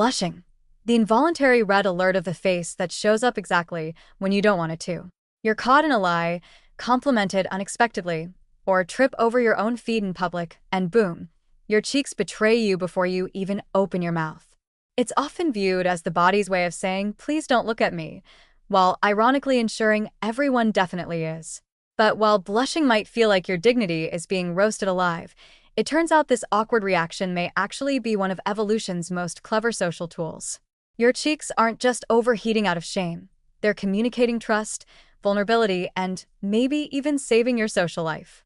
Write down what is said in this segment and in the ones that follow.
Blushing. The involuntary red alert of the face that shows up exactly when you don't want it to. You're caught in a lie, complimented unexpectedly, or trip over your own feet in public, and boom, your cheeks betray you before you even open your mouth. It's often viewed as the body's way of saying, "Please don't look at me," while ironically ensuring everyone definitely is. But while blushing might feel like your dignity is being roasted alive, it turns out this awkward reaction may actually be one of evolution's most clever social tools. Your cheeks aren't just overheating out of shame. They're communicating trust, vulnerability, and maybe even saving your social life.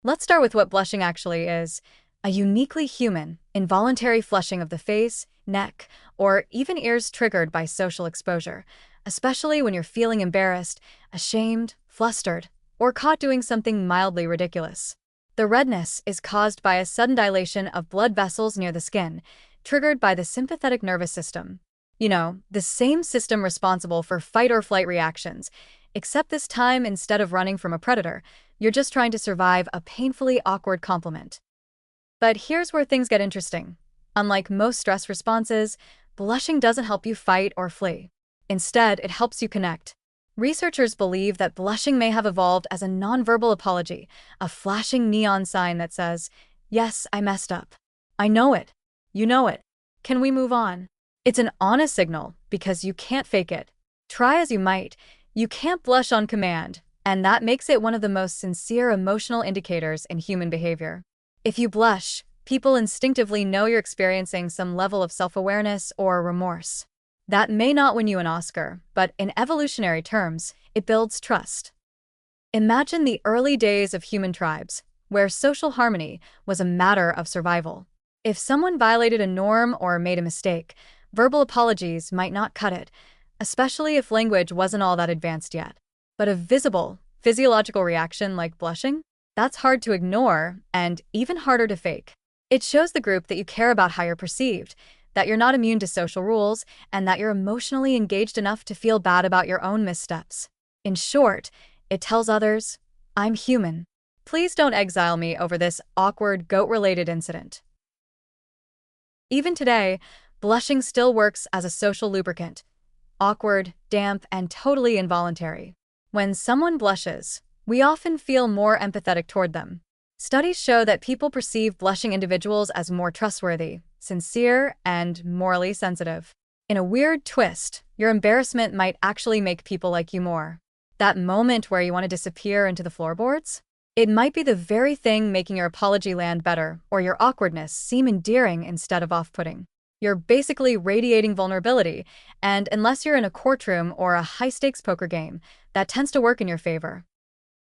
Let's start with what blushing actually is: a uniquely human, involuntary flushing of the face, neck, or even ears triggered by social exposure, especially when you're feeling embarrassed, ashamed, flustered, or caught doing something mildly ridiculous. The redness is caused by a sudden dilation of blood vessels near the skin, triggered by the sympathetic nervous system. You know, the same system responsible for fight or flight reactions, except this time, instead of running from a predator, you're just trying to survive a painfully awkward compliment. But here's where things get interesting. Unlike most stress responses, blushing doesn't help you fight or flee. Instead, it helps you connect. Researchers believe that blushing may have evolved as a nonverbal apology, a flashing neon sign that says, "Yes, I messed up. I know it. You know it. Can we move on?" It's an honest signal because you can't fake it. Try as you might, you can't blush on command, and that makes it one of the most sincere emotional indicators in human behavior. If you blush, people instinctively know you're experiencing some level of self-awareness or remorse. That may not win you an Oscar, but in evolutionary terms, it builds trust. Imagine the early days of human tribes, where social harmony was a matter of survival. If someone violated a norm or made a mistake, verbal apologies might not cut it, especially if language wasn't all that advanced yet. But a visible, physiological reaction like blushing? That's hard to ignore and even harder to fake. It shows the group that you care about how you're perceived, that you're not immune to social rules, and that you're emotionally engaged enough to feel bad about your own missteps. In short, it tells others, "I'm human. Please don't exile me over this awkward goat-related incident." Even today, blushing still works as a social lubricant. Awkward, damp, and totally involuntary. When someone blushes, we often feel more empathetic toward them. Studies show that people perceive blushing individuals as more trustworthy, sincere, and morally sensitive. In a weird twist, your embarrassment might actually make people like you more. That moment where you want to disappear into the floorboards? It might be the very thing making your apology land better or your awkwardness seem endearing instead of off-putting. You're basically radiating vulnerability, and unless you're in a courtroom or a high-stakes poker game, that tends to work in your favor.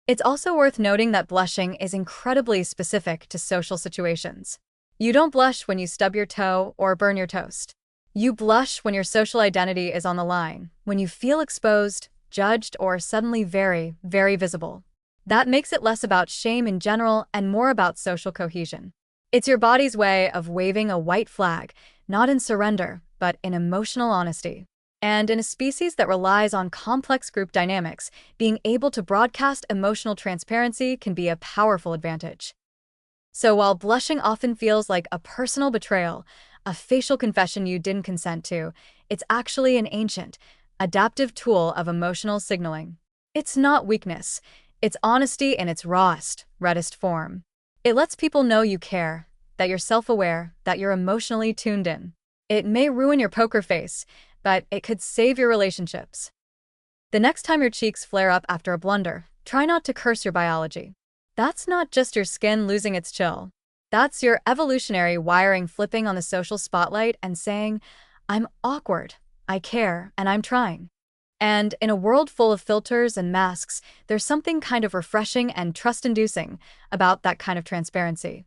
It's also worth noting that blushing is incredibly specific to social situations. You don't blush when you stub your toe or burn your toast. You blush when your social identity is on the line, when you feel exposed, judged, or suddenly very, very visible. That makes it less about shame in general and more about social cohesion. It's your body's way of waving a white flag, not in surrender, but in emotional honesty. And in a species that relies on complex group dynamics, being able to broadcast emotional transparency can be a powerful advantage. So while blushing often feels like a personal betrayal, a facial confession you didn't consent to, it's actually an ancient, adaptive tool of emotional signaling. It's not weakness, it's honesty in its rawest, reddest form. It lets people know you care, that you're self-aware, that you're emotionally tuned in. It may ruin your poker face, but it could save your relationships. The next time your cheeks flare up after a blunder, try not to curse your biology. That's not just your skin losing its chill. That's your evolutionary wiring flipping on the social spotlight and saying, "I'm awkward, I care, and I'm trying." And in a world full of filters and masks, there's something kind of refreshing and trust-inducing about that kind of transparency.